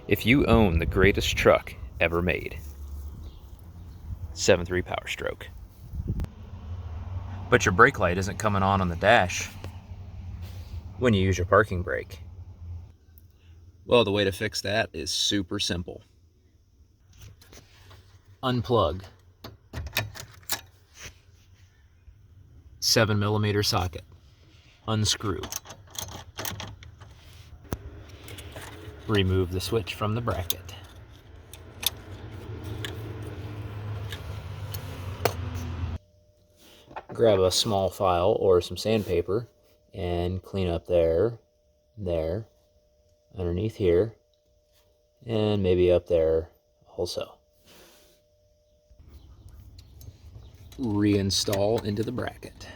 If you own the greatest truck ever made, 7.3 Power Stroke, but your brake light isn't coming on the dash when you use your parking brake, well, the way to fix that is super simple. Unplug 7mm socket, unscrew, remove the switch from the bracket. Grab a small file or some sandpaper and clean up there, underneath here, and maybe up there also. Reinstall into the bracket.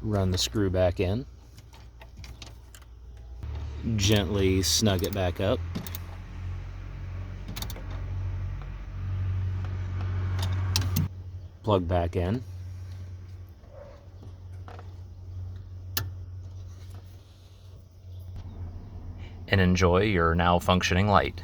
Run the screw back in. Gently snug it back up. Plug back in. And enjoy your now functioning light.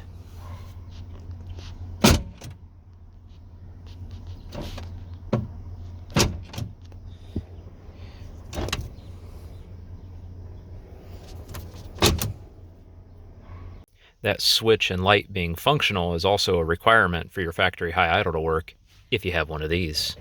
That switch and light being functional is also a requirement for your factory high idle to work if you have one of these.